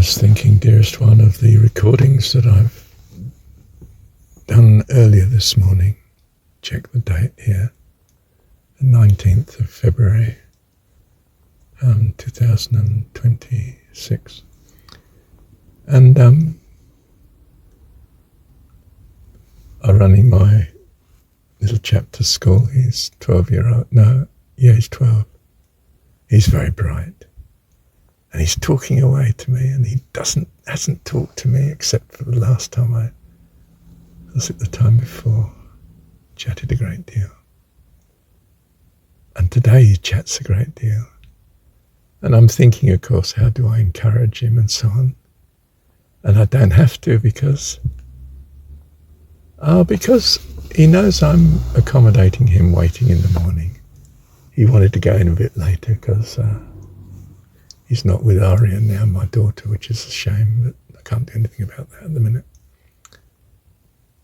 was thinking, dearest one, of the recordings that I've done earlier this morning. Check the date here, the 19th of February, 2026. And I'm running my little chap to school. He's 12-year-old. No, yeah, he's 12. He's very bright. And he's talking away to me, and he hasn't talked to me except for the last time I was at the time before. Chatted a great deal. And today he chats a great deal. And I'm thinking, of course, how do I encourage him and so on? And I don't have to because he knows I'm accommodating him waiting in the morning. He wanted to go in a bit later because he's not with Aria now, my daughter, which is a shame, but I can't do anything about that at the minute.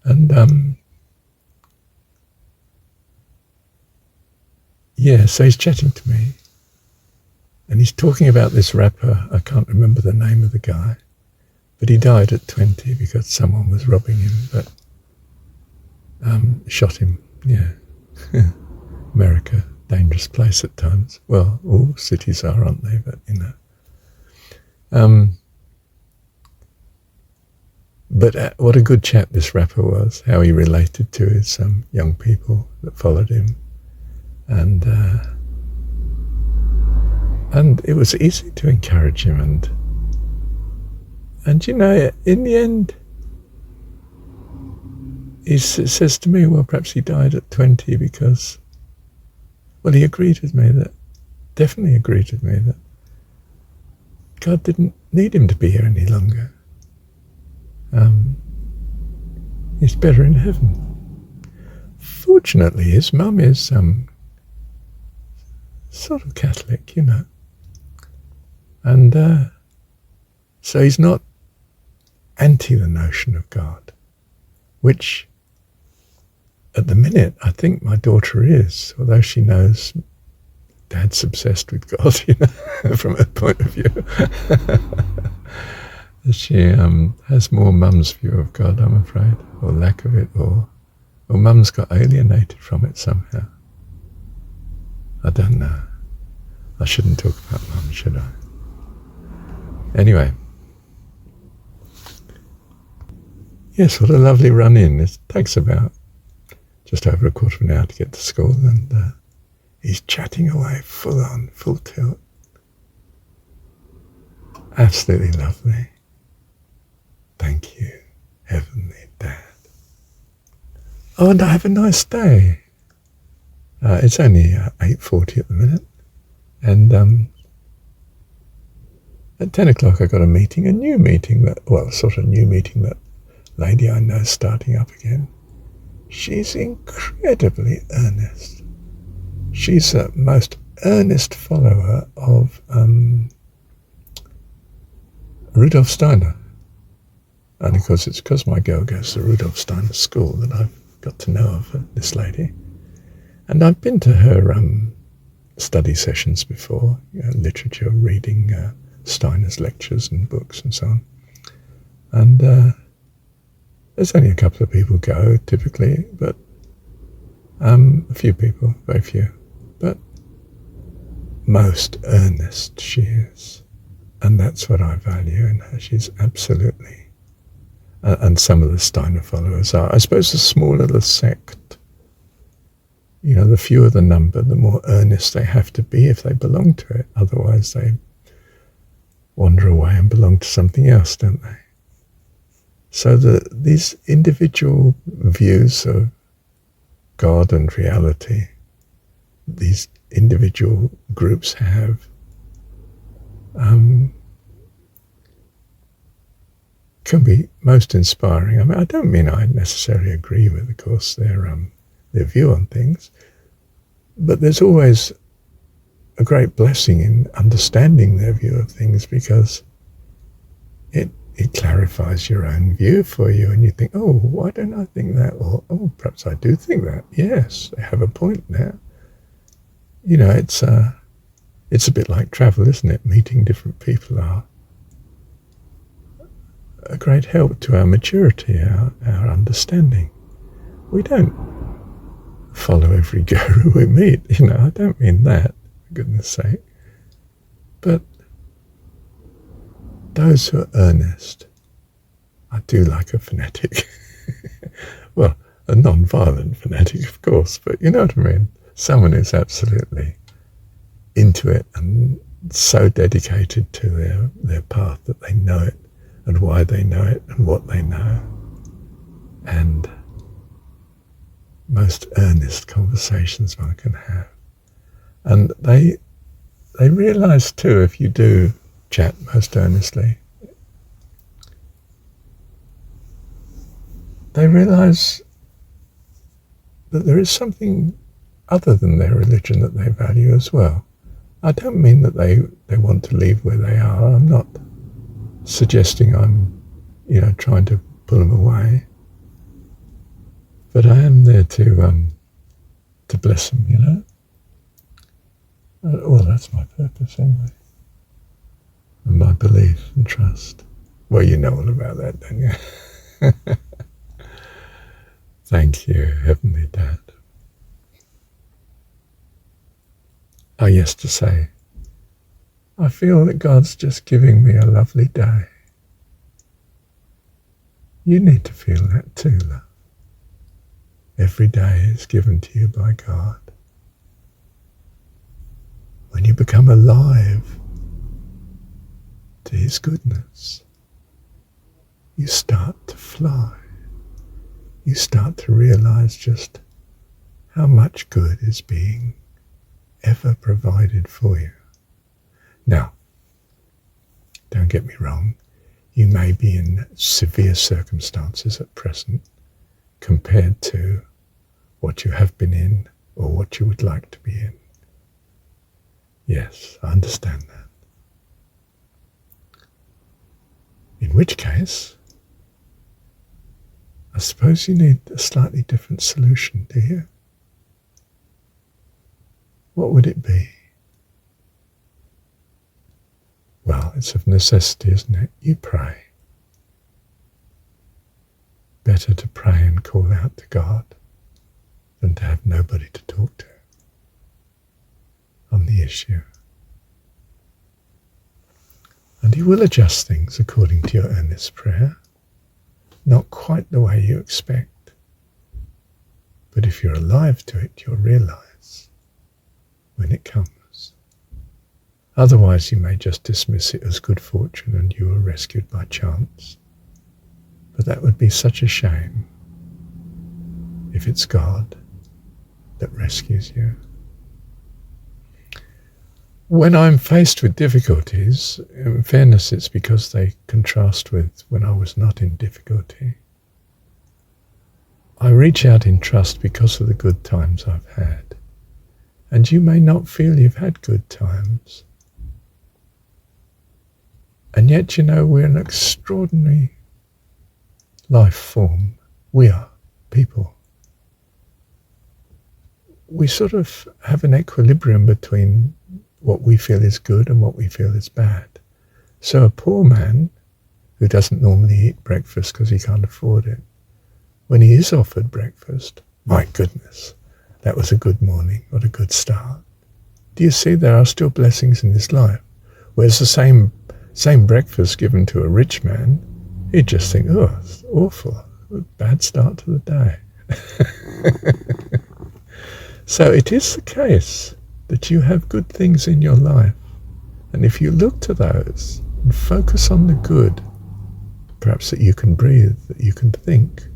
And yeah, so he's chatting to me, and he's talking about this rapper. I can't remember the name of the guy, but he died at 20 because someone was robbing him, but shot him. Yeah. America, dangerous place at times. Well, all cities are, aren't they? But But what a good chap this rapper was, how he related to his young people that followed him. And it was easy to encourage him. And you know, in the end, he says to me, well, perhaps he died at 20 because, well, he agreed with me definitely agreed with me that God didn't need him to be here any longer. He's better in heaven. Fortunately, his mum is sort of Catholic, you know. And so he's not anti the notion of God, which at the minute I think my daughter is, although she knows Dad's obsessed with God, you know, from her point of view. She has more Mum's view of God, I'm afraid, or lack of it, or Mum's got alienated from it somehow. I don't know. I shouldn't talk about Mum, should I? Anyway. Yes, what a lovely run in. It takes about just over a quarter of an hour to get to school, and he's chatting away full on, full tilt. Absolutely lovely. Thank you, Heavenly Dad. Oh, and I have a nice day. It's only 8:40 at the minute, and at 10 o'clock I got a new meeting that lady I know is starting up again. She's incredibly earnest. She's the most earnest follower of Rudolf Steiner. And of course, it's because my girl goes to Rudolf Steiner school that I've got to know of this lady. And I've been to her study sessions before, literature, reading Steiner's lectures and books and so on. And there's only a couple of people go, typically, but a few people, very few. But most earnest she is. And that's what I value in her. She's absolutely... and some of the Steiner followers are, I suppose, the smaller the sect, you know, the fewer the number, the more earnest they have to be if they belong to it. Otherwise they wander away and belong to something else, don't they? So these individual views of God and reality, these individual groups have, can be most inspiring. I mean, I don't mean I necessarily agree with, of course, their view on things, but there's always a great blessing in understanding their view of things, because it clarifies your own view for you, and you think, oh, why don't I think that? Or, oh, perhaps I do think that. Yes, they have a point there. You know, it's a bit like travel, isn't it? Meeting different people are a great help to our maturity, our understanding. We don't follow every guru we meet, I don't mean that, for goodness sake. But those who are earnest, I do like a fanatic. Well, a non-violent fanatic, of course, but you know what I mean? Someone who's absolutely into it and so dedicated to their path that they know it and why they know it and what they know. And most earnest conversations one can have. And they realise too, if you do chat most earnestly, they realise that there is something other than their religion that they value as well. I don't mean that they want to leave where they are. I'm not suggesting I'm, trying to pull them away. But I am there to bless them, Well, that's my purpose anyway. And my belief and trust. Well, you know all about that, don't you? Thank you, Heavenly Dad. I used to say, I feel that God's just giving me a lovely day. You need to feel that too, love. Every day is given to you by God. When you become alive to His goodness, you start to fly. You start to realize just how much good is being ever provided for you. Now, don't get me wrong, you may be in severe circumstances at present compared to what you have been in or what you would like to be in. Yes, I understand that. In which case, I suppose you need a slightly different solution, do you? What would it be? Well, it's of necessity, isn't it? You pray. Better to pray and call out to God than to have nobody to talk to on the issue. And He will adjust things according to your earnest prayer. Not quite the way you expect. But if you're alive to it, you'll realize when it comes. Otherwise, you may just dismiss it as good fortune and you were rescued by chance. But that would be such a shame if it's God that rescues you. When I'm faced with difficulties, in fairness, it's because they contrast with when I was not in difficulty. I reach out in trust because of the good times I've had. And you may not feel you've had good times. And yet, we're an extraordinary life form. We are people. We sort of have an equilibrium between what we feel is good and what we feel is bad. So a poor man who doesn't normally eat breakfast because he can't afford it, when he is offered breakfast, my goodness, that was a good morning, what a good start. Do you see there are still blessings in this life? Whereas the same breakfast given to a rich man, he'd just think, oh, it's awful, a bad start to the day. So it is the case that you have good things in your life. And if you look to those and focus on the good, perhaps that you can breathe, that you can think,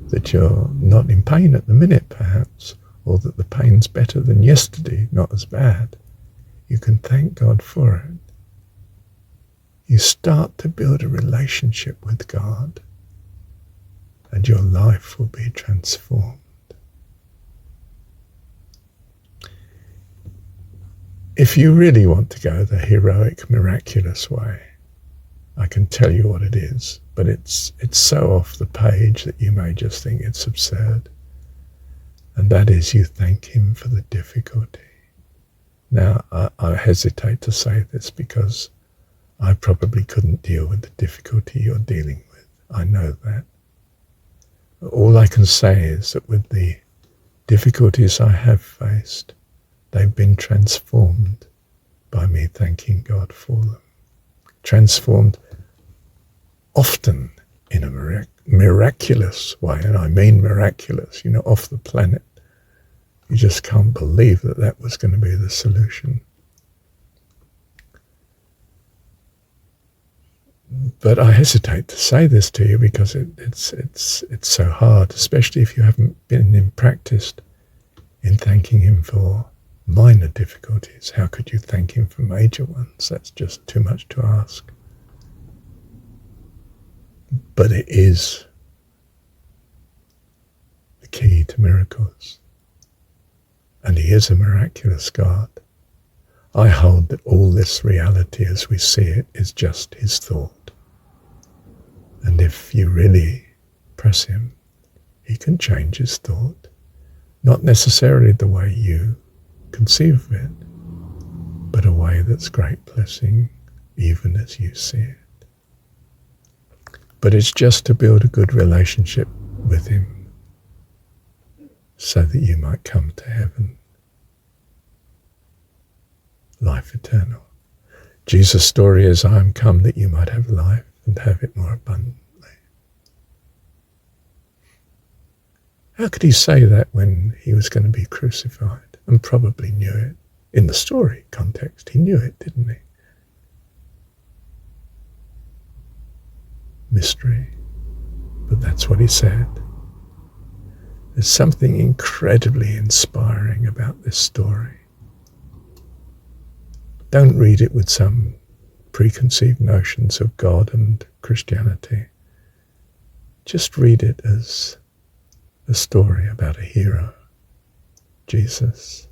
that you're not in pain at the minute perhaps, or that the pain's better than yesterday, not as bad, you can thank God for it. You start to build a relationship with God, and your life will be transformed. If you really want to go the heroic, miraculous way, I can tell you what it is, but it's so off the page that you may just think it's absurd. And that is, you thank Him for the difficulty. Now, I hesitate to say this because I probably couldn't deal with the difficulty you're dealing with. I know that. All I can say is that with the difficulties I have faced, they've been transformed by me thanking God for them. Transformed often in a miraculous way, and I mean miraculous, off the planet. You just can't believe that that was going to be the solution. But I hesitate to say this to you because it's so hard, especially if you haven't been practiced in thanking him for minor difficulties. How could you thank him for major ones? That's just too much to ask. But it is the key to miracles. And he is a miraculous God. I hold that all this reality as we see it is just his thought. And if you really press him, he can change his thought. Not necessarily the way you conceive of it, but a way that's great blessing, even as you see it. But it's just to build a good relationship with him so that you might come to heaven. Life eternal. Jesus' story is, I am come that you might have life and have it more abundantly. How could he say that when he was going to be crucified and probably knew it? In the story context, he knew it, didn't he? Mystery. But that's what he said. There's something incredibly inspiring about this story. Don't read it with some preconceived notions of God and Christianity. Just read it as a story about a hero, Jesus,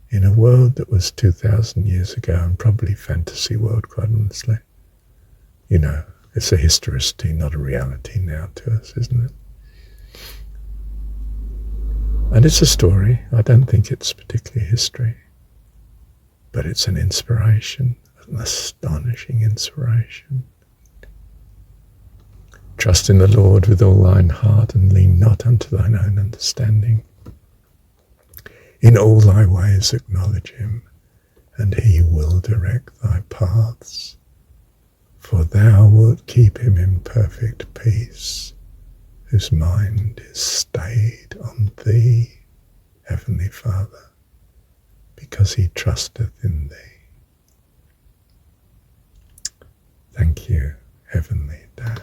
in a world that was 2,000 years ago, and probably fantasy world, quite honestly. It's a historicity, not a reality now to us, isn't it? And it's a story. I don't think it's particularly history, but it's an inspiration, an astonishing inspiration. Trust in the Lord with all thine heart, and lean not unto thine own understanding. In all thy ways acknowledge him, and he will direct thy paths. For thou wilt keep him in perfect peace, whose mind is stayed on thee, Heavenly Father, because he trusteth in thee. Thank you, Heavenly Dad.